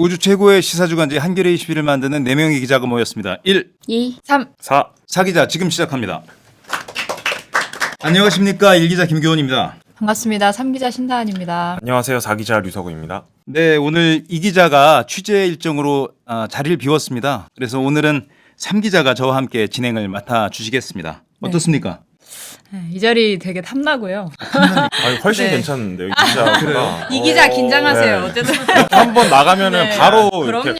우주 최고의 시사주간지 한겨레 21을 만드는 4명의 기자가 모였습니다. 1, 2, 3. 4. 4기자 지금 시작합니다. 안녕하십니까. 1기자 김교원입니다. 반갑습니다. 3기자 신다한입니다. 안녕하세요. 4기자 류석우입니다. 네, 오늘 2기자가 취재 일정으로 자리를 비웠습니다. 그래서 오늘은 3기자가 저와 함께 진행을 맡아주시겠습니다. 어떻습니까? 네, 이 자리 되게 탐나고요. 아니, 훨씬 네. 괜찮은데요. 이 기자가. 이 기자 긴장하세요. 네. 어쨌든. 한번 나가면은 네. 바로 그럼요. 이렇게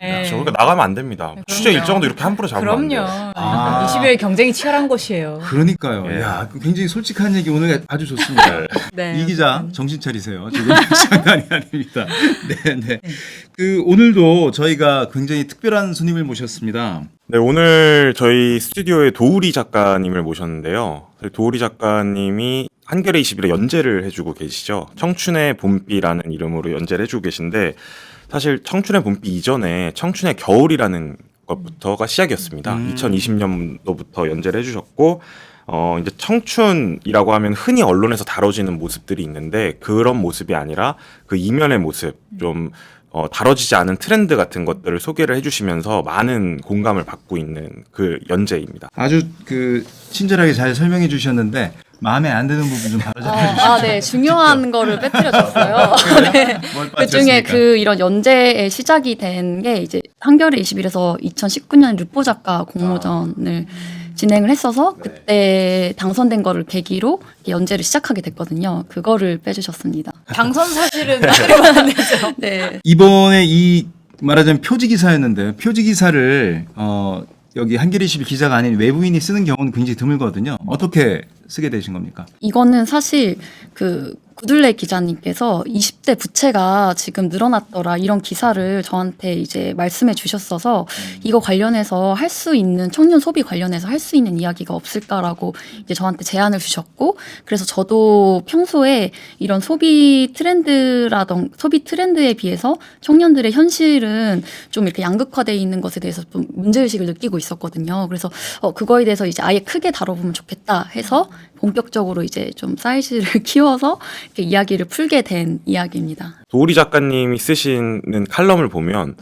네. 그러니까 나가면 안 됩니다. 네, 취재 그럼요. 일정도 이렇게 함부로 잡으면 안 돼요. 그럼요. 아. 20일 경쟁이 치열한 곳이에요. 그러니까요. 예. 야, 굉장히 솔직한 얘기 오늘 아주 좋습니다. 네. 이 기자 정신 차리세요. 지금 장난이 아닙니다. 네, 네. 그 오늘도 저희가 굉장히 특별한 손님을 모셨습니다. 네, 오늘 저희 스튜디오에 도우리 작가님을 모셨는데요. 도우리 작가님이 한겨레 21에 연재를 해주고 계시죠. 청춘의 봄비라는 이름으로 연재를 해주고 계신데 사실 청춘의 봄비 이전에 청춘의 겨울이라는 것부터가 시작이었습니다. 2020년도부터 연재를 해주셨고 이제 청춘이라고 하면 흔히 언론에서 다뤄지는 모습들이 있는데 그런 모습이 아니라 그 이면의 모습 좀 다뤄지지 않은 트렌드 같은 것들을 소개를 해주시면서 많은 공감을 받고 있는 그 연재입니다. 아주 그 친절하게 잘 설명해 주셨는데 마음에 안 드는 부분 좀 바로 잡아주시죠. 네, 중요한 거를 빼뜨려줬어요. 네. 뭘 그 중에 빠뜨렸습니까? 그 이런 연재의 시작이 된 게 이제 한겨레 21에서 2019년 르포 작가 공모전을 진행을 했어서 그때 당선된 거를 계기로 연재를 시작하게 됐거든요. 그거를 빼주셨습니다. 당선 사실은 빠뜨리면 안 되죠. 네. 이번에 이 말하자면 표지 기사였는데 표지 기사를 여기 한겨레 21 기자가 아닌 외부인이 쓰는 경우는 굉장히 드물거든요. 어떻게 쓰게 되신 겁니까? 이거는 사실 그 구둘레 기자님께서 20대 부채가 지금 늘어났더라 이런 기사를 저한테 이제 말씀해 주셨어서 이거 관련해서 할 수 있는 청년 소비 관련해서 할 수 있는 이야기가 없을까라고 이제 저한테 제안을 주셨고 그래서 저도 평소에 이런 소비 트렌드에 비해서 청년들의 현실은 좀 이렇게 양극화되어 있는 것에 대해서 좀 문제의식을 느끼고 있었거든요. 그래서 그거에 대해서 이제 아예 크게 다뤄보면 좋겠다 해서 본격적으로 이제 좀 사이즈를 키워서 이렇게 이야기를 풀게 된 이야기입니다. 도우리 작가님이 쓰시는 칼럼을 보면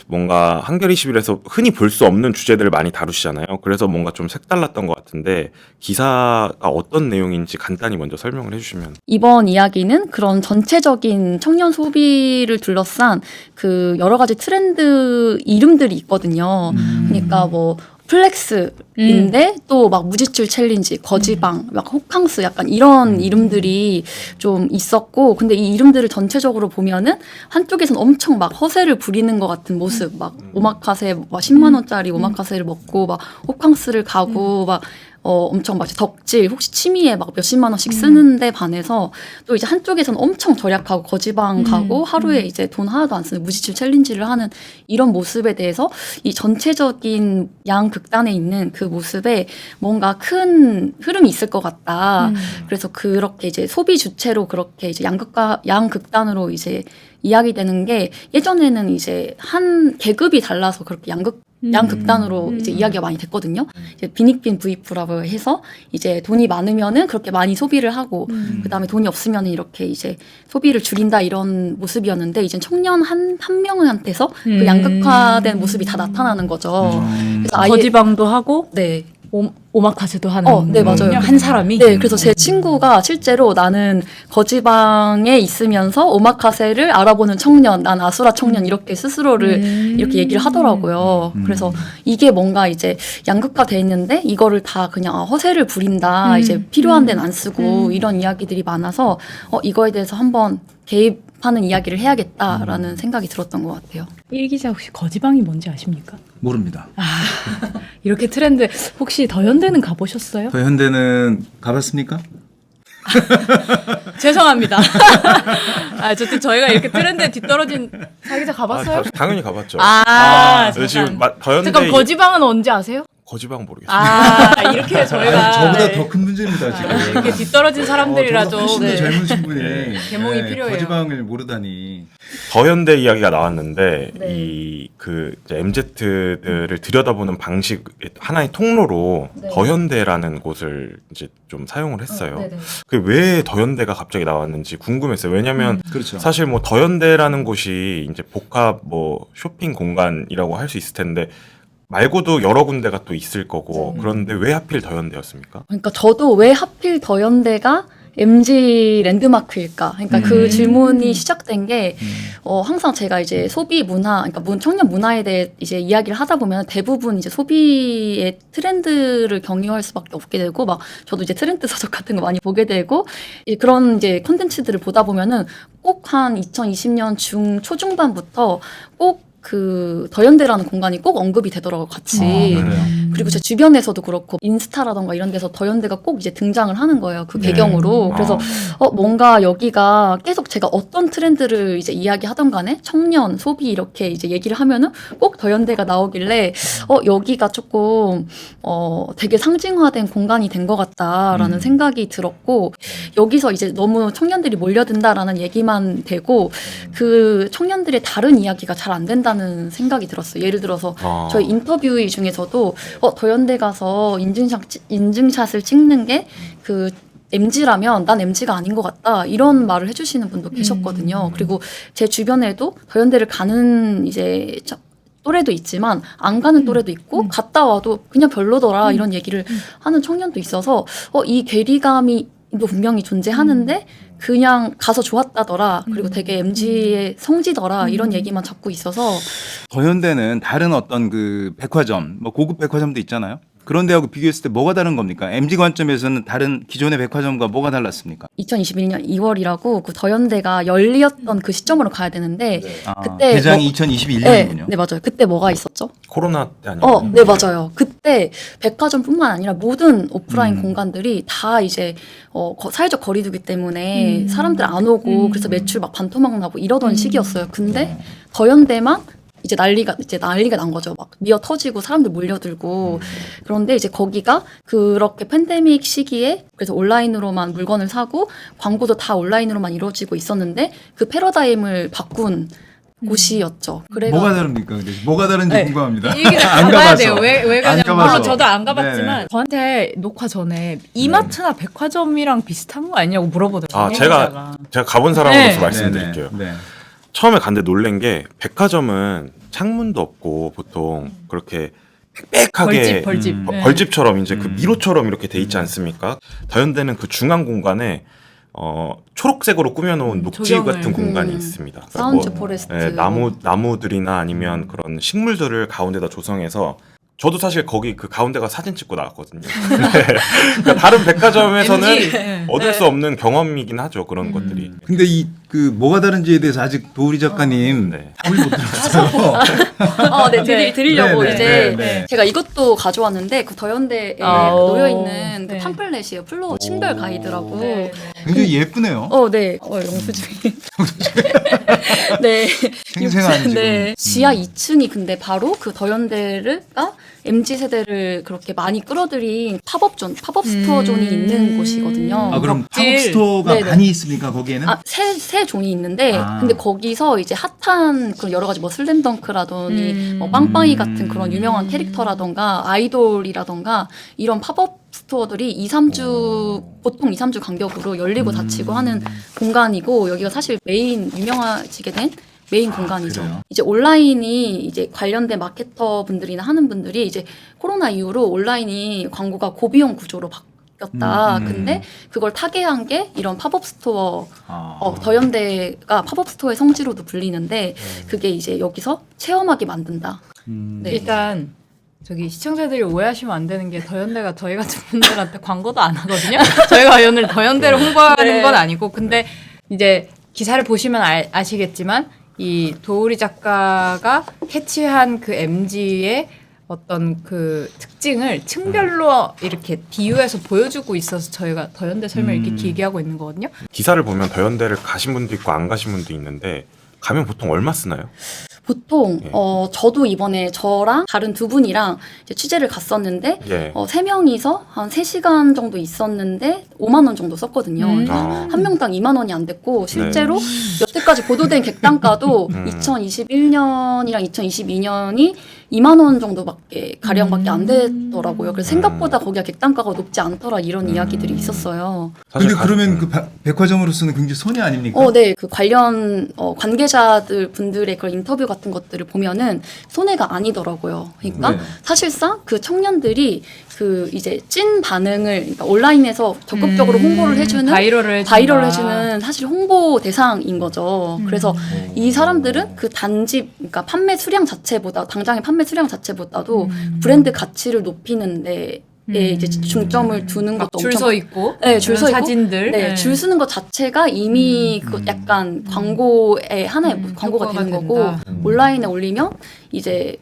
뭔가 한겨레 21에서 흔히 볼 수 없는 주제들을 많이 다루시잖아요. 그래서 뭔가 좀 색달랐던 것 같은데 기사가 어떤 내용인지 간단히 먼저 설명을 해주시면. 이번 이야기는 그런 전체적인 청년 소비를 둘러싼 그 여러 가지 트렌드 이름들이 있거든요. 그러니까 뭐 플렉스인데 또 막 무지출 챌린지, 거지방, 막 호캉스 약간 이런 이름들이 좀 있었고 근데 이 이름들을 전체적으로 보면은 한쪽에서는 엄청 막 허세를 부리는 것 같은 모습 막 오마카세 막 10만 원짜리 오마카세를 먹고 막 호캉스를 가고 막 엄청 막 덕질 혹시 취미에 막 몇십만 원씩 쓰는데 반해서 또 이제 한쪽에서는 엄청 절약하고 거지방 가고 하루에 이제 돈 하나도 안 쓰는 무지출 챌린지를 하는 이런 모습에 대해서 이 전체적인 양극단에 있는 그 모습에 뭔가 큰 흐름이 있을 것 같다. 그래서 그렇게 이제 소비 주체로 그렇게 이제 양극단으로 이제 이야기되는 게 예전에는 이제 한 계급이 달라서 그렇게 양극단으로 이제 이야기가 많이 됐거든요. 이제 빈익빈 부익부라고 해서 이제 돈이 많으면은 그렇게 많이 소비를 하고 그다음에 돈이 없으면은 이렇게 이제 소비를 줄인다 이런 모습이었는데 이제 청년 한 명한테서 그 양극화된 모습이 다 나타나는 거죠. 그래서 거지방도 하고 네. 오마카세도 하는 네, 맞아요. 한 사람이. 네, 그래서 제 친구가 실제로 나는 거지방에 있으면서 오마카세를 알아보는 청년, 난 아수라 청년 이렇게 스스로를 이렇게 얘기를 하더라고요. 그래서 이게 뭔가 이제 양극화돼 있는데 이거를 다 그냥 허세를 부린다, 이제 필요한 데는 안 쓰고 이런 이야기들이 많아서 이거에 대해서 한번 개입하는 이야기를 해야겠다라는 생각이 들었던 것 같아요. 1기자 혹시 거지방이 뭔지 아십니까? 모릅니다. 이렇게 트렌드 혹시 더현대는 가보셨어요? 더 현대는 가봤습니까? 죄송합니다. 어쨌든 저희가 이렇게 트렌드에 뒤떨어진 사기자 가봤어요? 당연히 가봤죠. 아, 네, 지금 더현대 잠깐 거지방은 언제 아세요? 거지방은 모르겠어요. 아 이렇게 저희가 저보다 네. 더 큰 문제입니다 지금. 이렇게 뒤떨어진 사람들이라 저보다 훨씬 좀 더 네. 젊으신 분이 계몽이 필요해요. 거지방을 모르다니. 더현대 이야기가 나왔는데 네. 이그 MZ들을 들여다보는 방식 하나의 통로로 네. 더현대라는 곳을 이제 좀 사용을 했어요. 네네. 그 왜 더현대가 갑자기 나왔는지 궁금했어요. 왜냐하면 그렇죠. 사실 뭐 더현대라는 곳이 이제 복합 뭐 쇼핑 공간이라고 할 수 있을 텐데 말고도 여러 군데가 또 있을 거고 네. 그런데 왜 하필 더현대였습니까? 그러니까 저도 왜 하필 더현대가 MZ 랜드마크일까? 그러니까 그 질문이 시작된 게 항상 제가 이제 소비 문화, 그러니까 청년 문화에 대해 이제 이야기를 하다 보면 대부분 이제 소비의 트렌드를 경유할 수밖에 없게 되고 막 저도 이제 트렌드 서적 같은 거 많이 보게 되고 그런 이제 콘텐츠들을 보다 보면은 꼭 한 2020년 초중반부터 꼭 그 더현대라는 공간이 꼭 언급이 되더라고요, 같이. 그래요. 그리고 제 주변에서도 그렇고 인스타라던가 이런 데서 더현대가 꼭 이제 등장을 하는 거예요. 그 배경으로. 네. 그래서 뭔가 여기가 계속 제가 어떤 트렌드를 이제 이야기하던 간에 청년, 소비 이렇게 이제 얘기를 하면은 꼭 더현대가 나오길래 여기가 조금 되게 상징화된 공간이 된 것 같다라는 생각이 들었고 여기서 이제 너무 청년들이 몰려든다라는 얘기만 되고 그 청년들의 다른 이야기가 잘 안 된다는 생각이 들었어요. 예를 들어서 저희 인터뷰 중에서도 더현대 가서 인증샷을 찍는 게 그 MZ라면 난 MZ가 아닌 것 같다 이런 말을 해주시는 분도 계셨거든요. 그리고 제 주변에도 더현대를 가는 이제 또래도 있지만 안 가는 또래도 있고 갔다 와도 그냥 별로더라 이런 얘기를 하는 청년도 있어서 이 괴리감이 또 분명히 존재하는데 그냥 가서 좋았다더라 그리고 되게 MZ의 성지더라 이런 얘기만 자꾸 있어서 더현대는 다른 어떤 그 백화점, 뭐 고급 백화점도 있잖아요. 그런 데하고 비교했을 때 뭐가 다른 겁니까? MZ 관점에서는 다른 기존의 백화점과 뭐가 달랐습니까? 2021년 2월이라고 그 더현대가 열렸던 그 시점으로 가야 되는데 그때 개장이 네, 2021년이군요. 네 맞아요. 그때 뭐가 있었죠? 코로나 때 아니에요? 네 맞아요. 그때 백화점뿐만 아니라 모든 오프라인 공간들이 다 이제 사회적 거리두기 때문에 사람들 안 오고 그래서 매출 막 반토막 나고 이러던 시기였어요. 근데 더현대만 이제 난리가 난 거죠. 막 미어 터지고 사람들 몰려들고 그런데 이제 거기가 그렇게 팬데믹 시기에 그래서 온라인으로만 물건을 사고 광고도 다 온라인으로만 이루어지고 있었는데 그 패러다임을 바꾼 곳이었죠. 그래가 뭐가 다릅니까? 근데 뭐가 다른지 네. 궁금합니다. 이게 안 가봐야 가봐서. 돼요. 왜 안 가냐면 가봐서. 물론 저도 안 가봤지만 네. 저한테 녹화 전에 이마트나 백화점이랑 비슷한 거 아니냐고 물어보더라고요. 제가 가본 사람으로서 네. 말씀드릴게요. 네. 처음에 갔는데 놀란 게 백화점은 창문도 없고 보통 그렇게 빽빽하게 벌집. 네. 벌집처럼 이제 그 미로처럼 이렇게 돼 있지 않습니까? 더현대는 그 중앙 공간에 초록색으로 꾸며놓은 녹지 조경을. 같은 공간이 있습니다. 그러니까 사운드 뭐, 포레스트 나무들이나 아니면 그런 식물들을 가운데다 조성해서 저도 사실 거기 그 가운데가 사진 찍고 나왔거든요. 네. 그러니까 다른 백화점에서는 MG. 얻을 수 없는 경험이긴 하죠. 그런 것들이. 근데 이 그 뭐가 다른지에 대해서 아직 도우리 작가님 네. 답을 못 들었어요. 네, 드리려고 네, 네, 이제 네, 네. 제가 이것도 가져왔는데 그 더현대에 오. 놓여 있는 그 네. 팜플렛이에요. 플로어 층별 가이드라고. 네. 굉장히 예쁘네요. 네. 영수증이. 네. 생생한 지금. 네. 지하 2층이 근데 바로 그 더현대가 MZ 세대를 그렇게 많이 끌어들인 팝업 스토어 존이 있는 곳이거든요. 아 그럼 덕질. 팝업 스토어가 네네. 많이 있습니까 거기에는? 새 존이 있는데, 아. 근데 거기서 이제 핫한 그런 여러 가지 뭐 슬램덩크라더니 뭐 빵빵이 같은 그런 유명한 캐릭터라던가 아이돌이라던가 이런 팝업 스토어들이 2, 3주, 보통 2, 3주 간격으로 열리고 닫히고 하는 공간이고, 여기가 사실 유명해지게 된 메인 공간이죠. 그래요? 이제 온라인이 이제 관련된 마케터 분들이나 하는 분들이 이제 코로나 이후로 온라인이 광고가 고비용 구조로 바뀌었다. 근데 그걸 타개한 게 이런 팝업 스토어, 더현대가 팝업 스토어의 성지로도 불리는데 그게 이제 여기서 체험하게 만든다. 네. 일단 저기 시청자들이 오해하시면 안 되는 게 더현대가 저희 같은 분들한테 광고도 안 하거든요. 저희가 오늘 더현대를 홍보하는 네. 건 아니고 근데 이제 기사를 보시면 아시겠지만 이 도우리 작가가 캐치한 그 MG의 어떤 그 특징을 층별로 이렇게 비유해서 보여주고 있어서 저희가 더현대 설명을 이렇게 길게 하고 있는 거거든요. 기사를 보면 더현대를 가신 분도 있고 안 가신 분도 있는데 가면 보통 얼마 쓰나요? 보통 예. 저도 이번에 저랑 다른 두 분이랑 이제 취재를 갔었는데 예. 3명이서 한 3시간 정도 있었는데 5만 원 정도 썼거든요. 그러니까 아. 한 명당 2만 원이 안 됐고 실제로 네. 여태까지 보도된 객단가도 2021년이랑 2022년이 2만 원 정도밖에 가량밖에 안 되더라고요. 그래서 생각보다 거기가 객단가가 높지 않더라 이런 이야기들이 있었어요. 근데 그러면 그 백화점으로서는 굉장히 손해 아닙니까? 네. 그 관련 관계자들 분들의 그런 인터뷰 같은 것들을 보면은 손해가 아니더라고요. 그러니까 네. 사실상 그 청년들이 그 이제 찐 반응을 그러니까 온라인에서 적극적으로 홍보를 해주는 바이럴을 해주는 사실 홍보 대상인 거죠. 그래서 이 사람들은 그 단지 그러니까 판매 수량 자체보다 당장의 판매 수량 자체보다도 브랜드 가치를 높이는데 이제 중점을 두는 것도 줄 서 있고, 네, 줄 서 있고, 사진들, 네, 줄 서는 것 자체가 이미 그 약간 광고의 하나의 광고가 효과가 되는 된다. 거고 온라인에 올리면 이제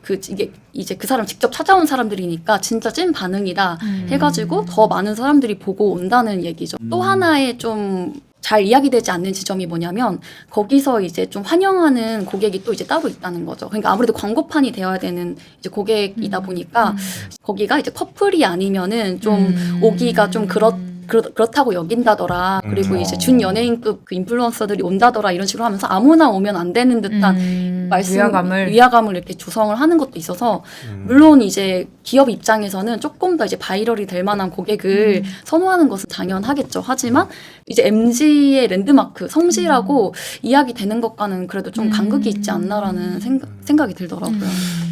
이제 그 사람 직접 찾아온 사람들이니까 진짜 찐 반응이다 해가지고 더 많은 사람들이 보고 온다는 얘기죠. 또 하나의 좀 잘 이야기되지 않는 지점이 뭐냐면 거기서 이제 좀 환영하는 고객이 또 이제 따로 있다는 거죠. 그러니까 아무래도 광고판이 되어야 되는 이제 고객이다 보니까 거기가 이제 커플이 아니면은 좀 오기가 좀 그렇다고 여긴다더라. 그리고 이제 준 연예인급 그 인플루언서들이 온다더라 이런 식으로 하면서 아무나 오면 안 되는 듯한 위화감을 이렇게 조성을 하는 것도 있어서 물론 이제 기업 입장에서는 조금 더 이제 바이럴이 될 만한 고객을 선호하는 것은 당연하겠죠. 하지만 이제 MZ의 랜드마크 성실하고 이야기 되는 것과는 그래도 좀 간극이 있지 않나라는 생각이 들더라고요.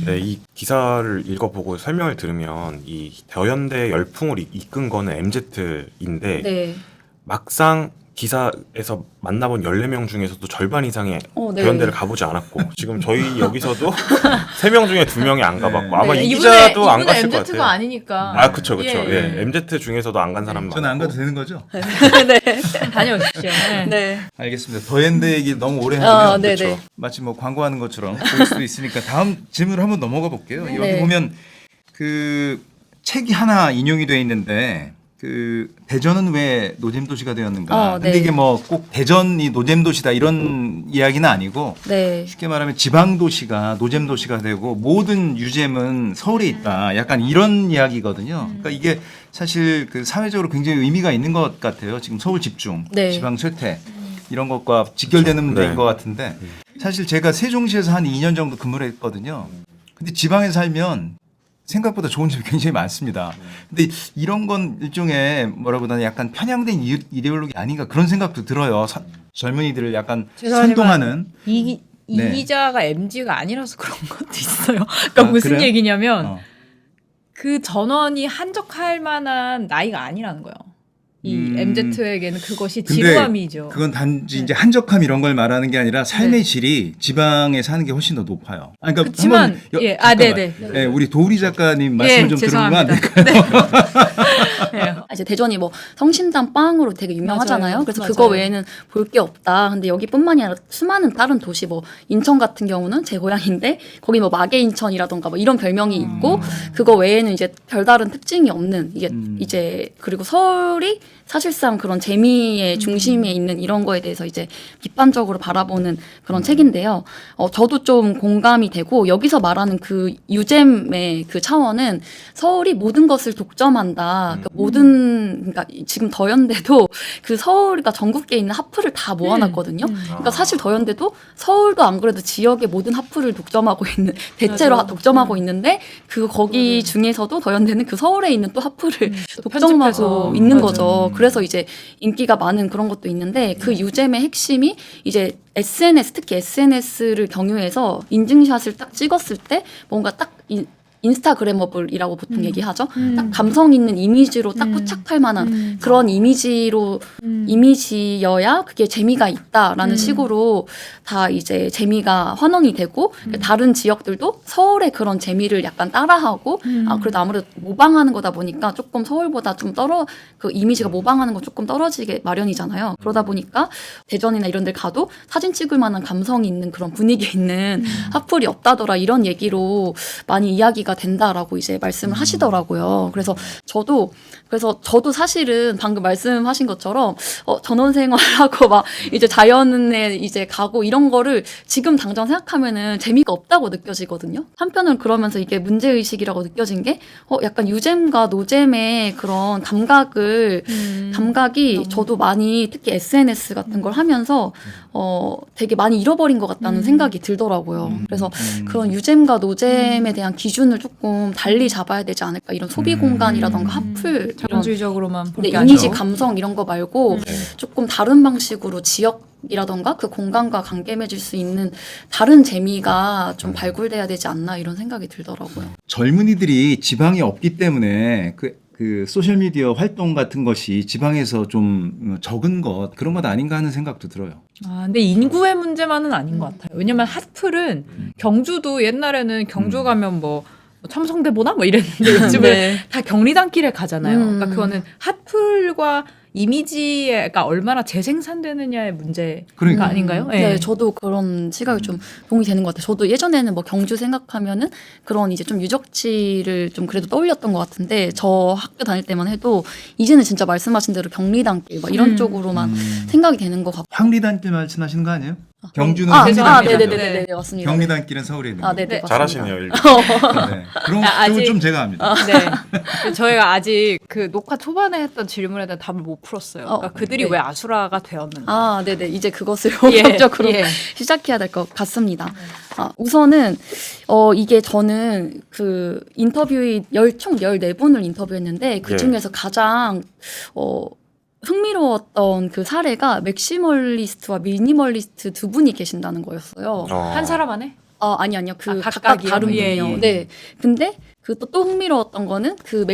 네, 이 기사를 읽어보고 설명을 들으면 이 더현대 열풍을 이끈 거는 MZ인데 네. 막상 기사에서 만나본 14명 중에서도 절반 이상이 네. 더현대를 가보지 않았고 지금 저희 여기서도 3명 중에 2명이 안 가봤고 아마 네, 이 기자도 안 갔을 것 MZ가 같아요. 아니니까. 아, 그쵸. 예, 예, 예. MZ 중에서도 안 간 사람 많고. 저는 안 가도 되는 거죠? 다녀오십시오. 네. 네. 알겠습니다. 더현대 얘기 너무 오래 하면 네네. 그렇죠. 마치 뭐 광고하는 것처럼 보일 수도 있으니까 다음 질문을 한번 넘어가 볼게요. 여기 네. 보면 그 책이 하나 인용이 돼 있는데 그 대전은 왜 노잼 도시가 되었는가? 근데 네. 이게 뭐 꼭 대전이 노잼 도시다 이런 이야기는 아니고 네. 쉽게 말하면 지방 도시가 노잼 도시가 되고 모든 유잼은 서울에 있다. 약간 이런 이야기거든요. 그러니까 이게 사실 그 사회적으로 굉장히 의미가 있는 것 같아요. 지금 서울 집중, 네. 지방 쇠퇴 이런 것과 직결되는 문제인 네. 것 같은데 사실 제가 세종시에서 한 2년 정도 근무를 했거든요. 근데 지방에 살면 생각보다 좋은 점이 굉장히 많습니다. 근데 이런 건 일종의 뭐라고 하나 약간 편향된 이데올로기 아닌가 그런 생각도 들어요. 젊은이들을 약간 죄송하지만 선동하는. 이 네. 기자가 MZ가 아니라서 그런 것도 있어요. 그러니까 무슨 그래요? 얘기냐면 그 전원이 한적할 만한 나이가 아니라는 거예요. 이 MZ에게는 그것이 근데 지루함이죠. 그건 단지 이제 한적함 이런 걸 말하는 게 아니라 삶의 질이 지방에 사는 게 훨씬 더 높아요. 아, 그러니까 그치만, 한번 예, 잠깐만. 네네. 네, 우리 도우리 작가님 말씀을 예, 좀 들으면 안 죄송합니다. 될까요? 네. 이제 대전이 뭐 성심당 빵으로 되게 유명하잖아요. 맞아요. 그래서 맞아요. 그거 외에는 볼 게 없다. 근데 여기뿐만이 아니라 수많은 다른 도시 뭐 인천 같은 경우는 제 고향인데 거기 뭐 마계 인천이라던가 뭐 이런 별명이 있고 그거 외에는 이제 별다른 특징이 없는 이게 이제 그리고 서울이 사실상 그런 재미의 중심에 있는 이런 거에 대해서 이제 비판적으로 바라보는 그런 책인데요. 저도 좀 공감이 되고 여기서 말하는 그 유잼의 그 차원은 서울이 모든 것을 독점한다. 그러니까 지금 더현대도 그 서울과 전국에 있는 하프를 다 모아놨거든요. 그러니까 사실 더현대도 서울도 안 그래도 지역의 모든 하프를 독점하고 있는 대체로 맞아요. 독점하고 있는데 그 거기 중에서도 더현대는 그 서울에 있는 또 하프를 독점하고 편집해서. 있는 맞아요. 거죠. 그래서 이제 인기가 많은 그런 것도 있는데 그 유잼의 핵심이 이제 SNS 특히 SNS를 경유해서 인증샷을 딱 찍었을 때 뭔가 딱 인스타그래머블이라고 보통 얘기하죠. 딱 감성 있는 이미지로 딱 포착할 만한 그런 이미지여야 그게 재미가 있다라는 식으로 다 이제 재미가 환원이 되고 다른 지역들도 서울의 그런 재미를 약간 따라하고 그래도 아무래도 모방하는 거다 보니까 조금 서울보다 좀 그 이미지가 모방하는 건 조금 떨어지게 마련이잖아요. 그러다 보니까 대전이나 이런 데 가도 사진 찍을 만한 감성이 있는 그런 분위기 있는 핫플이 없다더라 이런 얘기로 많이 이야기가 유지가 된다라고 이제 말씀을 하시더라고요. 그래서 저도 사실은 방금 말씀하신 것처럼 전원생활하고 막 이제 자연에 이제 가고 이런 거를 지금 당장 생각하면은 재미가 없다고 느껴지거든요. 한편으로 그러면서 이게 문제의식이라고 느껴진 게 약간 유잼과 노잼의 그런 감각이 저도 많이 특히 SNS 같은 걸 하면서 되게 많이 잃어버린 것 같다는 생각이 들더라고요. 그래서 그런 유잼과 노잼에 대한 기준을 조금 달리 잡아야 되지 않을까. 이런 소비 공간이라던가 핫플 이런 자본주의적으로만 네, 볼게 이미지 아니죠. 감성 이런 거 말고 조금 다른 방식으로 지역이라던가 그 공간과 관계 맺을 수 있는 다른 재미가 좀 발굴돼야 되지 않나 이런 생각이 들더라고요. 젊은이들이 지방이 없기 때문에 그 소셜미디어 활동 같은 것이 지방에서 좀 적은 것 그런 것 아닌가 하는 생각도 들어요. 근데 인구의 문제만은 아닌 것 같아요. 왜냐면 핫플은 경주도 옛날에는 경주 가면 뭐 첨성대 보나 뭐 이랬는데 요즘은 네. 다 경리단길에 가잖아요. 그러니까 그거는 핫플과 이미지가 얼마나 재생산되느냐의 문제가 그러니까. 아닌가요? 네, 저도 그런 시각이 좀 동의 되는 것 같아요. 저도 예전에는 뭐 경주 생각하면은 그런 이제 좀 유적지를 좀 그래도 떠올렸던 것 같은데 저 학교 다닐 때만 해도 이제는 진짜 말씀하신 대로 경리단길 막 이런 쪽으로만 생각이 되는 것 같고. 황리단길 말씀하시는 거 아니에요? 경주는 네네네 맞습니다. 경리단길은 서울에 있는 거. 네네 잘하시네요. 네. 그럼 아직- 그건 좀 제가 합니다. 네. 저희가 아직 그 녹화 초반에 했던 질문에 대한 답을 못 풀었어요. 그러니까 그들이 네. 왜 아수라가 되었는가? 네네. 이제 그것을 예, 본격적으로 예. 시작해야 될 것 같습니다. 우선은, 이게 저는 그 인터뷰에 총 14분을 인터뷰했는데 그 중에서 가장, 흥미로웠던 그 사례가 맥시멀리스트와 미니멀리스트 두 분이 계신다는 거였어요. 한 사람 안에? 아니요. 그 각각 각각이요? 다른 예, 분이요. 예. 네. 근데 그 또 흥미로웠던 거는 그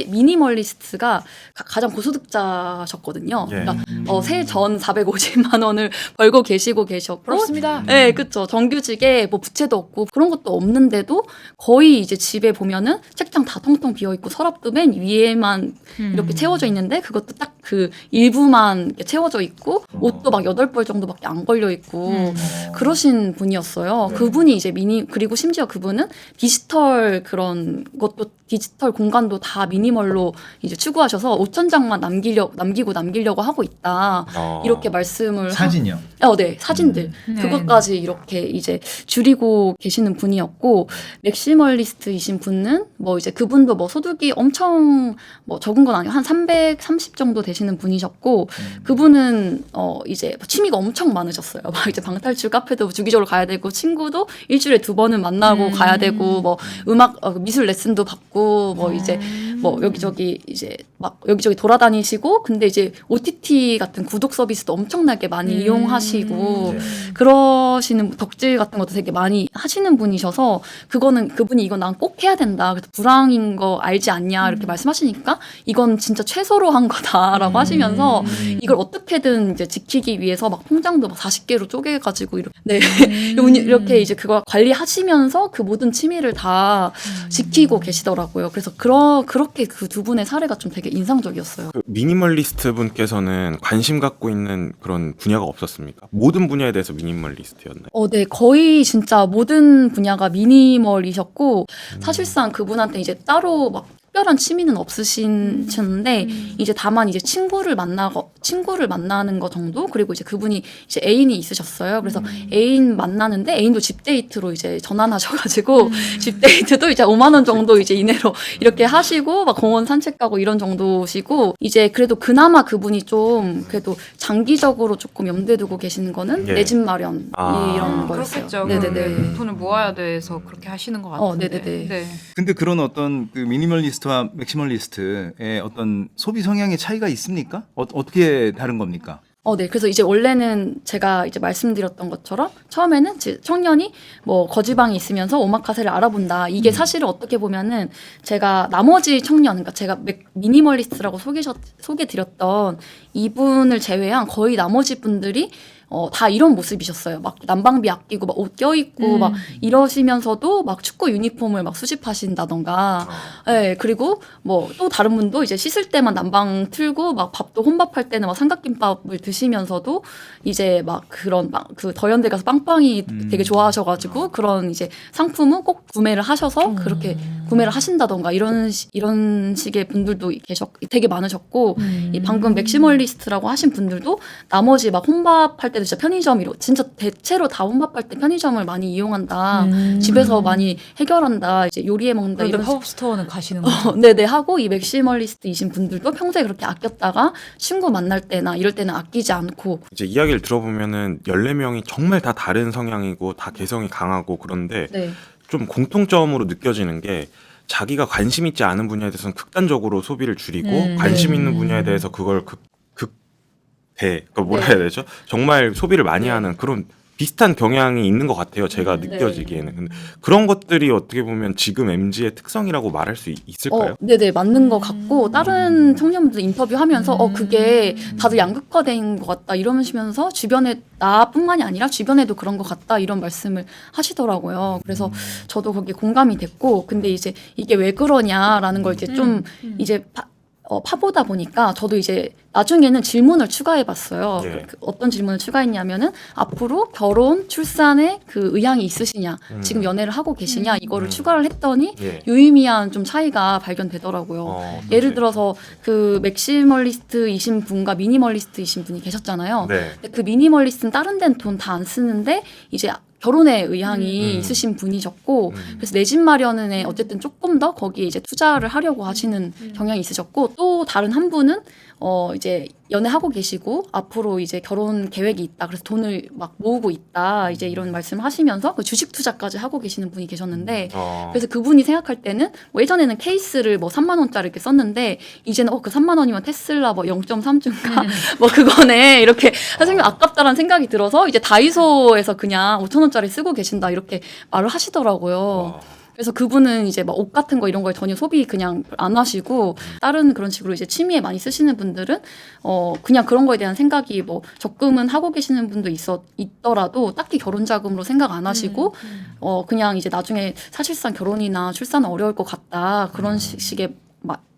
미니멀리스트가 가장 고소득자셨거든요. 예. 그러니까 세전 450만 원을 벌고 계셨고. 그렇습니다. 네, 그쵸. 정규직에 뭐 부채도 없고 그런 것도 없는데도 거의 이제 집에 보면은 책장 다 텅텅 비어 있고 서랍도 맨 위에만 이렇게 채워져 있는데 그것도 딱 그 일부만 이렇게 채워져 있고 옷도 막 8벌 정도밖에 안 걸려 있고 그러신 분이었어요. 그분이 이제 그리고 심지어 그분은 디지털 그런 것도 디지털 공간도 다 미니멀로 이제 추구하셔서 5,000장만 남기려고 하고 있다. 이렇게 말씀을 사진이요. 네, 사진들. 네. 그것까지 이렇게 이제 줄이고 계시는 분이었고, 맥시멀리스트이신 분은 뭐 이제 그분도 뭐 소득이 엄청 뭐 적은 건 아니고 한 330 정도 되시는 분이셨고, 그분은 이제 취미가 엄청 많으셨어요. 막 이제 방탈출 카페도 주기적으로 가야 되고, 친구도 일주일에 2번은 만나고 가야 되고, 뭐 음악, 미술 레슨도 받고, 뭐 이제 뭐 여기저기 이제 막 여기저기 돌아다니시고, 근데 이제 OTT 같은 구독 서비스도 엄청나게 많이 이용하시고 그러시는 덕질 같은 것도 되게 많이 하시는 분이셔서 그분이 이건 난 꼭 해야 된다. 그래서 불황인 거 알지 않냐 이렇게 말씀하시니까 이건 진짜 최소로 한 거다라고 하시면서 이걸 어떻게든 이제 지키기 위해서 막 통장도 막 40개로 쪼개가지고 이렇게 이제 그거 관리하시면서 그 모든 취미를 다 지키고 계시더라고요. 그래서 그렇게 그 두 분의 사례가 좀 되게 인상적이었어요. 그 미니멀리스트 분께서는 관심 갖고 있는 그런 분야가 없었습니까? 모든 분야에 대해서 미니멀리스트였나요? 네, 거의 진짜 모든 분야가 미니멀이셨고, 사실상 그분한테 이제 따로 막 특별한 취미는 없으신데, 이제 다만 이제 친구를 만나는 거 정도? 그리고 이제 그분이 이제 애인이 있으셨어요. 그래서 애인 만나는데 애인도 집 데이트로 이제 전환하셔가지고, 집 데이트도 이제 5만 원 정도 이제 이내로 이렇게 하시고, 막 공원 산책 가고 이런 정도시고, 이제 그래도 그나마 그분이 좀 그래도 장기적으로 조금 염두에 두고 계시는 거는 예. 내 집 마련 이런 거였어요. 그렇겠죠. 네네네. 돈을 모아야 돼서 그렇게 하시는 것 같은데. 네네네. 네. 근데 그런 어떤 그 미니멀리스트와 맥시멀리스트의 어떤 소비 성향의 차이가 있습니까? 어떻게 다른 겁니까? 네. 그래서 이제 원래는 제가 이제 말씀드렸던 것처럼 처음에는 청년이 뭐 거지방에 있으면서 오마카세를 알아본다. 이게 사실은 어떻게 보면은 제가 나머지 청년, 그러니까 제가 미니멀리스트라고 소개드렸던 이분을 제외한 거의 나머지 분들이 다 이런 모습이셨어요. 막 난방비 아끼고 막 옷 껴입고 막 이러시면서도 막 축구 유니폼을 막 수집하신다던가. 네, 그리고 뭐 또 다른 분도 이제 씻을 때만 난방 틀고 막 밥도 혼밥할 때는 막 삼각김밥을 드시면서도 이제 막 그런 그 더현대 가서 빵빵이 되게 좋아하셔가지고 그런 이제 상품은 꼭 구매를 하셔서 그렇게 구매를 하신다던가 이런 식의 분들도 되게 많으셨고 이 방금 맥시멀리스트라고 하신 분들도 나머지 막 혼밥할 때도 진짜 진짜 대체로 다 혼밥할 때 편의점을 많이 이용한다. 집에서 많이 해결한다. 이제 요리해 먹는다. 그런데 이런 팝업 스토어는 가시는 거죠. 네네 하고 이 맥시멀리스트이신 분들도 평소에 그렇게 아꼈다가 친구 만날 때나 이럴 때는 아끼지 않고 이제 이야기를 들어보면은 14명이 정말 다 다른 성향이고 다 개성이 강하고 그런데 네. 좀 공통점으로 느껴지는 게 자기가 관심 있지 않은 분야에 대해서는 극단적으로 소비를 줄이고 관심 있는 분야에 대해서 그걸 그러니까 뭐라 해야 되죠? 정말 소비를 많이 하는 그런 비슷한 경향이 있는 것 같아요. 제가 느껴지기에는. 근데 그런 것들이 어떻게 보면 지금 MZ의 특성이라고 말할 수 있을까요? 네네 맞는 것 같고 다른 청년분들 인터뷰하면서 그게 다들 양극화된 것 같다 이러시면서 주변에 나뿐만이 아니라 주변에도 그런 것 같다 이런 말씀을 하시더라고요. 그래서 저도 거기에 공감이 됐고 근데 이제 이게 왜 그러냐라는 걸 이제 좀 이제 파보다 보니까 저도 이제 나중에는 질문을 추가해봤어요. 예. 어떤 질문을 추가했냐면은 앞으로 결혼, 출산에 그 의향이 있으시냐, 지금 연애를 하고 계시냐 이거를 추가를 했더니 예. 유의미한 좀 차이가 발견되더라고요. 예를 들어서 그 맥시멀리스트이신 분과 미니멀리스트이신 분이 계셨잖아요. 네. 근데 그 미니멀리스트는 다른 데는 돈 다 안 쓰는데 이제 결혼에 의향이 있으신 분이셨고 그래서 내 집 마련에 어쨌든 조금 더 거기에 이제 투자를 하려고 하시는 경향이 있으셨고 또 다른 한 분은 이제 연애하고 계시고 앞으로 이제 결혼 계획이 있다. 그래서 돈을 막 모으고 있다. 이제 이런 말씀을 하시면서 그 주식 투자까지 하고 계시는 분이 계셨는데 그래서 그분이 생각할 때는 뭐 예전에는 케이스를 뭐 3만 원짜리 이렇게 썼는데 이제는 그 3만 원이면 테슬라 뭐 0.3주인가 뭐 그거네 이렇게 사실 아깝다라는 생각이 들어서 이제 다이소에서 그냥 5천 원짜리 쓰고 계신다 이렇게 말을 하시더라고요. 그래서 그분은 이제 막 옷 같은 거 이런 거에 전혀 소비 그냥 안 하시고 다른 그런 식으로 이제 취미에 많이 쓰시는 분들은 그냥 그런 거에 대한 생각이 뭐 적금은 하고 계시는 분도 있더라도 딱히 결혼 자금으로 생각 안 하시고 그냥 이제 나중에 사실상 결혼이나 출산은 어려울 것 같다 그런 식의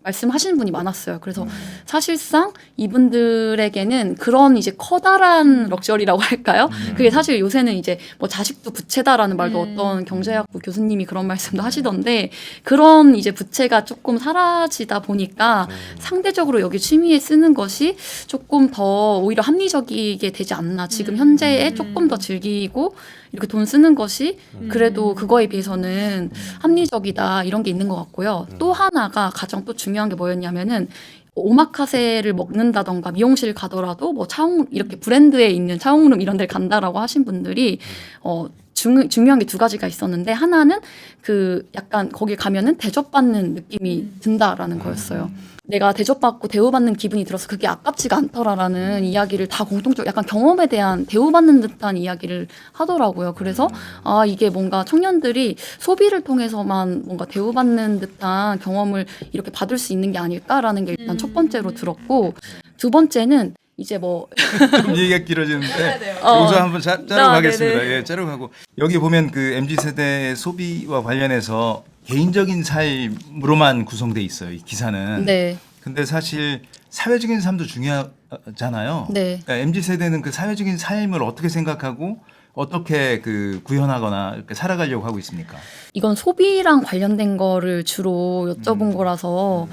말씀하시는 분이 많았어요. 그래서 사실상 이분들에게는 그런 이제 커다란 럭셔리라고 할까요? 그게 사실 요새는 이제 뭐 자식도 부채다라는 말도 어떤 경제학부 교수님이 그런 말씀도 하시던데 그런 이제 부채가 조금 사라지다 보니까 상대적으로 여기 취미에 쓰는 것이 조금 더 오히려 합리적이게 되지 않나. 지금 현재에 조금 더 즐기고 이렇게 돈 쓰는 것이 그래도 그거에 비해서는 합리적이다 이런 게 있는 것 같고요. 또 하나가 가장 또 중요한 게 뭐였냐면은 오마카세를 먹는다던가 미용실 가더라도 뭐 이렇게 브랜드에 있는 차용룸 이런 데를 간다라고 하신 분들이 중요한 게 두 가지가 있었는데 하나는 그 약간 거기 가면은 대접받는 느낌이 든다라는 거였어요. 내가 대접받고 대우받는 기분이 들어서 그게 아깝지가 않더라라는 이야기를 다 공통적으로 약간 경험에 대한 대우받는 듯한 이야기를 하더라고요. 그래서 이게 뭔가 청년들이 소비를 통해서만 뭔가 대우받는 듯한 경험을 이렇게 받을 수 있는 게 아닐까라는 게 일단 첫 번째로 들었고 두 번째는 이제 뭐 좀 얘기가 길어지는데 여기서 한번 자르고 가겠습니다. 예, 자르고 가고 여기 보면 그 MZ 세대 소비와 관련해서 개인적인 삶으로만 구성돼 있어요. 이 기사는. 네. 근데 사실 사회적인 삶도 중요하잖아요. 네. 그러니까 MZ 세대는 그 사회적인 삶을 어떻게 생각하고 어떻게 그 구현하거나 이렇게 살아가려고 하고 있습니까? 이건 소비랑 관련된 거를 주로 여쭤본 거라서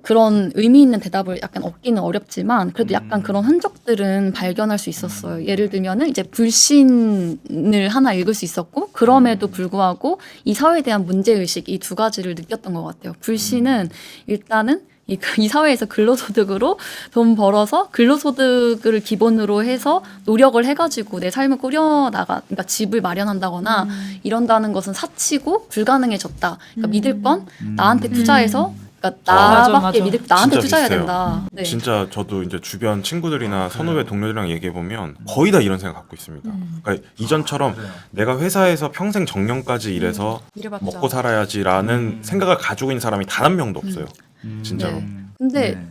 그런 의미 있는 대답을 약간 얻기는 어렵지만 그래도 약간 그런 흔적들은 발견할 수 있었어요. 예를 들면은 이제 불신을 하나 읽을 수 있었고 그럼에도 불구하고 이 사회에 대한 문제의식 이 두 가지를 느꼈던 것 같아요. 불신은 일단은 이 사회에서 근로소득으로 돈 벌어서 근로소득을 기본으로 해서 노력을 해가지고 내 삶을 그러니까 집을 마련한다거나 이런다는 것은 사치고 불가능해졌다. 그러니까 믿을 건 나한테 투자해서 그러니까 나밖에 맞아. 나한테 진짜 투자해야 비슷해요. 된다. 네. 진짜 저도 이제 주변 친구들이나 선후배 동료들이랑 얘기해 보면 거의 다 이런 생각 갖고 있습니다. 그러니까 이전처럼 내가 회사에서 평생 정년까지 일해서 일해봤자. 먹고 살아야지라는 생각을 가지고 있는 사람이 단 한 명도 없어요. 진짜로. 네. 근데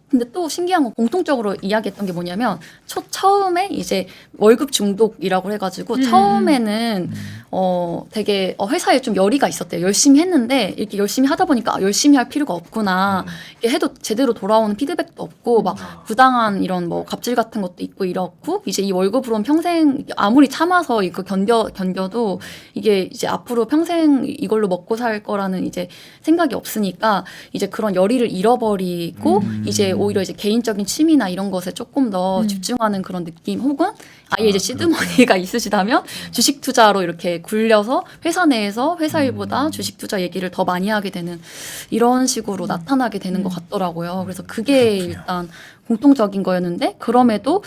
근데 또 신기한 건 공통적으로 이야기했던 게 뭐냐면 처음에 이제 월급 중독이라고 해가지고 처음에는 되게 회사에 좀 열의가 있었대요. 열심히 했는데 이렇게 열심히 하다 보니까 열심히 할 필요가 없구나. 이렇게 해도 제대로 돌아오는 피드백도 없고 막 부당한 이런 뭐 갑질 같은 것도 있고 이렇고 이제 이 월급으로는 평생 아무리 참아서 이거 견뎌도 이게 이제 앞으로 평생 이걸로 먹고 살 거라는 이제 생각이 없으니까 이제 그런 열의를 잃어버리고 이제 오히려 이제 개인적인 취미나 이런 것에 조금 더 집중하는 그런 느낌 혹은 아예 이제 시드머니가 있으시다면 주식 투자로 이렇게 굴려서 회사 내에서 회사 일보다 주식 투자 얘기를 더 많이 하게 되는 이런 식으로 나타나게 되는 것 같더라고요. 그래서 그게 일단 공통적인 거였는데 그럼에도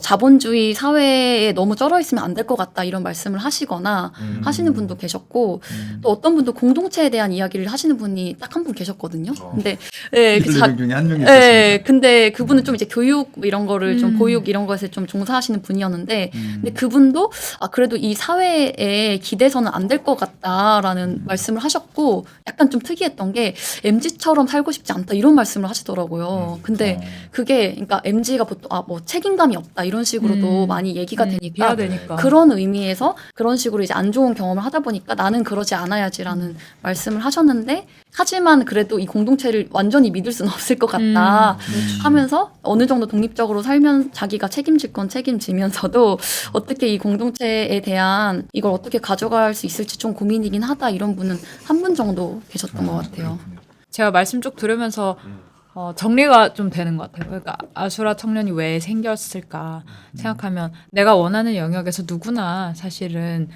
자본주의 사회에 너무 쩔어 있으면 안 될 것 같다 이런 말씀을 하시거나 하시는 분도 계셨고 또 어떤 분도 공동체에 대한 이야기를 하시는 분이 딱 한 분 계셨거든요. 근데 예, 그 14명 중에 한 명이 예, 있었습니다. 근데 그분은 좀 이제 교육 이런 거를 좀 보육 이런 것에 좀 종사하시는 분이었는데 근데 그분도 그래도 이 사회에 기대서는 안 될 것 같다라는 말씀을 하셨고 약간 좀 특이했던 게 MZ처럼 살고 싶지 않다 이런 말씀을 하시더라고요. 근데 그게 그러니까 MZ가 보통 뭐 책임감이 없다 이런 식으로도 많이 얘기가 되니까 비하되니까. 그런 의미에서 그런 식으로 이제 안 좋은 경험을 하다 보니까 나는 그러지 않아야지라는 말씀을 하셨는데 하지만 그래도 이 공동체를 완전히 믿을 수는 없을 것 같다 하면서 어느 정도 독립적으로 살면 자기가 책임질 건 책임지면서도 어떻게 이 공동체에 대한 이걸 어떻게 가져갈 수 있을지 좀 고민이긴 하다 이런 분은 한 분 정도 계셨던 것 같아요. 제가 말씀 쭉 들으면서 정리가 좀 되는 것 같아요. 그러니까 아수라 청년이 왜 생겼을까 생각하면 내가 원하는 영역에서 누구나 사실은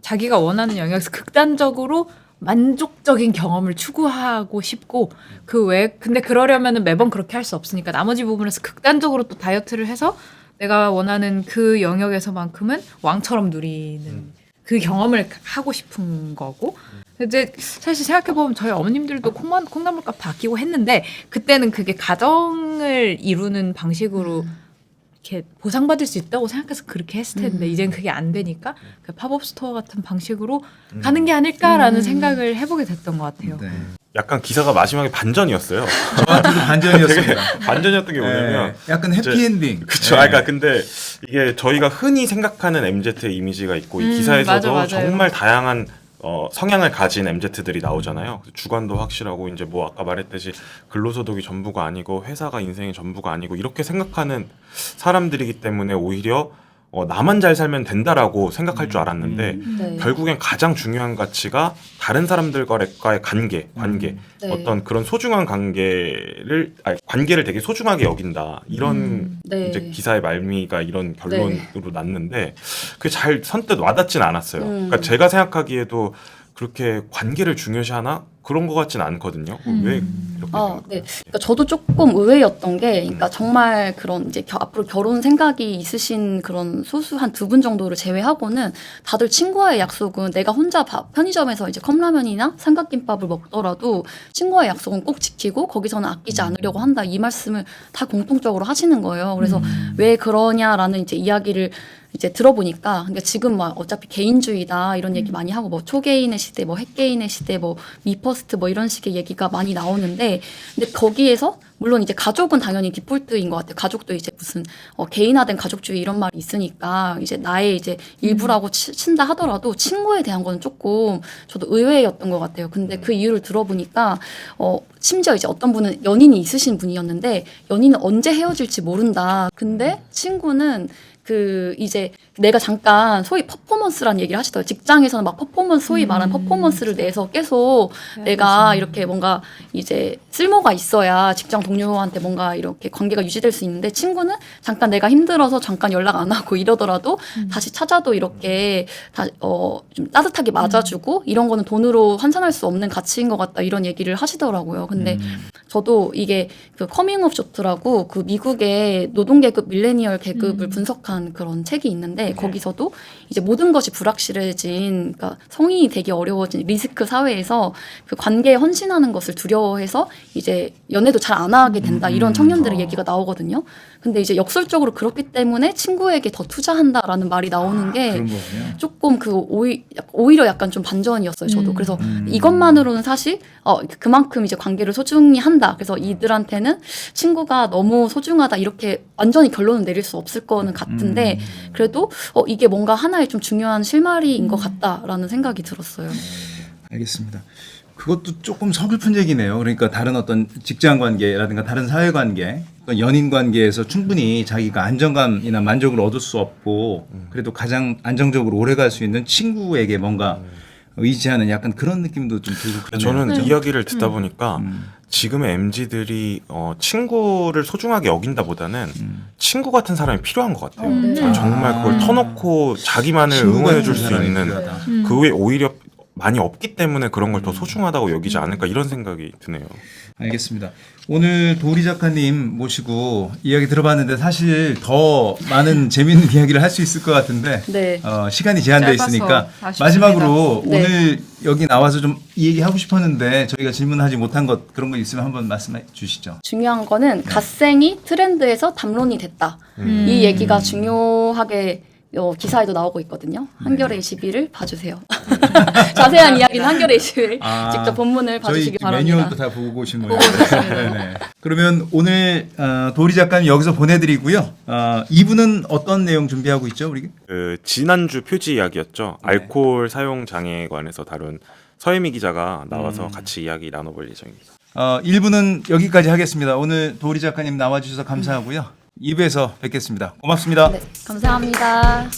자기가 원하는 영역에서 극단적으로 만족적인 경험을 추구하고 싶고 근데 그러려면은 매번 그렇게 할 수 없으니까 나머지 부분에서 극단적으로 또 다이어트를 해서 내가 원하는 그 영역에서만큼은 왕처럼 누리는 그 경험을 하고 싶은 거고 이제 사실 생각해보면 저희 어머님들도 콩나물값 다 아끼고 했는데 그때는 그게 가정을 이루는 방식으로 이렇게 보상받을 수 있다고 생각해서 그렇게 했을 텐데 이젠 그게 안 되니까 그 팝업 스토어 같은 방식으로 가는 게 아닐까라는 생각을 해보게 됐던 것 같아요. 네. 약간 기사가 마지막에 반전이었어요. 저한테도 반전이었습니다. 반전이었던 게 뭐냐면 네, 약간 해피엔딩. 그렇죠. 그러니까 근데 이게 저희가 흔히 생각하는 MZ의 이미지가 있고 이 기사에서도 맞아요. 정말 다양한 성향을 가진 MZ들이 나오잖아요. 주관도 확실하고 이제 뭐 아까 말했듯이 근로소득이 전부가 아니고 회사가 인생의 전부가 아니고 이렇게 생각하는 사람들이기 때문에 오히려 나만 잘 살면 된다라고 생각할 줄 알았는데 네. 결국엔 가장 중요한 가치가 다른 사람들과의 관계 네. 어떤 그런 소중한 관계를 되게 소중하게 여긴다 이런 네. 이제 기사의 말미가 이런 결론으로 났는데 그게 잘 선뜻 와닿진 않았어요. 그러니까 제가 생각하기에도 그렇게 관계를 중요시하나 그런 것 같진 않거든요. 왜 이렇게 네. 그러니까 저도 조금 의외였던 게, 그러니까 정말 그런 이제 앞으로 결혼 생각이 있으신 그런 소수 한 두 분 정도를 제외하고는 다들 친구와의 약속은 내가 혼자 편의점에서 이제 컵라면이나 삼각김밥을 먹더라도 친구와의 약속은 꼭 지키고 거기서는 아끼지 않으려고 한다 이 말씀을 다 공통적으로 하시는 거예요. 그래서 왜 그러냐라는 이제 이야기를 이제 들어보니까 그러니까 지금 막 어차피 개인주의다 이런 얘기 많이 하고 뭐 초개인의 시대, 뭐 핵개인의 시대, 뭐 미퍼스트 뭐 이런 식의 얘기가 많이 나오는데 근데 거기에서 물론 이제 가족은 당연히 디폴트인 것 같아요. 가족도 이제 무슨 개인화된 가족주의 이런 말이 있으니까 이제 나의 이제 일부라고 친다 하더라도 친구에 대한 거는 조금 저도 의외였던 것 같아요. 근데 그 이유를 들어보니까 심지어 이제 어떤 분은 연인이 있으신 분이었는데 연인은 언제 헤어질지 모른다. 근데 친구는 이제 내가 잠깐 소위 퍼포먼스라는 얘기를 하시더라고요. 직장에서는 막 퍼포먼스, 소위 말하는 퍼포먼스를 내서 계속 내가 이렇게 뭔가 이제 쓸모가 있어야 직장 동료한테 뭔가 이렇게 관계가 유지될 수 있는데 친구는 잠깐 내가 힘들어서 잠깐 연락 안 하고 이러더라도 다시 찾아도 이렇게 좀 따뜻하게 맞아주고 이런 거는 돈으로 환산할 수 없는 가치인 것 같다 이런 얘기를 하시더라고요. 근데 저도 이게 그 커밍업 쇼트라고 그 미국의 노동계급 밀레니얼 계급을 분석한 그런 책이 있는데 거기서도 이제 모든 것이 불확실해진 그러니까 성인이 되게 어려워진 리스크 사회에서 그 관계에 헌신하는 것을 두려워해서 이제 연애도 잘 안 하게 된다 이런 청년들의 얘기가 나오거든요. 근데 이제 역설적으로 그렇기 때문에 친구에게 더 투자한다라는 말이 나오는 게 그런 거군요. 조금 오히려 약간 좀 반전이었어요. 저도 그래서 이것만으로는 사실 그만큼 이제 관계를 소중히 한다. 그래서 이들한테는 친구가 너무 소중하다 이렇게 완전히 결론을 내릴 수 없을 거는 같은데 그래도 이게 뭔가 하나의 하나의 좀 중요한 실마리인 것 같다라는 생각이 들었어요. 알겠습니다. 그것도 조금 서글픈 얘기네요. 그러니까 다른 어떤 직장 관계라든가 다른 사회 관계, 어떤 연인 관계에서 충분히 자기가 안정감이나 만족을 얻을 수 없고 그래도 가장 안정적으로 오래 갈 수 있는 친구에게 뭔가 의지하는 약간 그런 느낌도 좀 들고 그러네요. 저는 그죠? 이야기를 듣다 보니까 지금의 MZ들이 친구를 소중하게 여긴다보다는 친구 같은 사람이 필요한 것 같아요. 정말 그걸 터놓고 자기만을 응원해 줄 수 있는 그 외에 오히려 많이 없기 때문에 그런 걸 더 소중하다고 여기지 않을까 이런 생각이 드네요. 알겠습니다. 오늘 도리 작가님 모시고 이야기 들어봤는데 사실 더 많은 재미있는 이야기를 할 수 있을 것 같은데 네. 시간이 제한되어 짧아서 있으니까 아쉽습니다. 마지막으로 네. 오늘 여기 나와서 좀 이 얘기 하고 싶었는데 저희가 질문하지 못한 것 그런 거 있으면 한번 말씀해 주시죠. 중요한 거는 갓생이 트렌드에서 담론이 됐다. 이 얘기가 중요하게 기사에도 나오고 있거든요. 한겨레 21을 봐주세요. 자세한 이야기는 한겨레 21 직접 본문을 봐주시기 저희 바랍니다. 매뉴얼도 다 보고 오신 거예요. 네네. 그러면 오늘 도리 작가님 여기서 보내드리고요. 2부는 어떤 내용 준비하고 있죠, 우리? 그 지난주 표지 이야기였죠. 네. 알코올 사용 장애에 관해서 다룬 서혜미 기자가 나와서 같이 이야기 나눠볼 예정입니다. 1부는 여기까지 하겠습니다. 오늘 도리 작가님 나와주셔서 감사하고요. 2부에서 뵙겠습니다. 고맙습니다. 네, 감사합니다.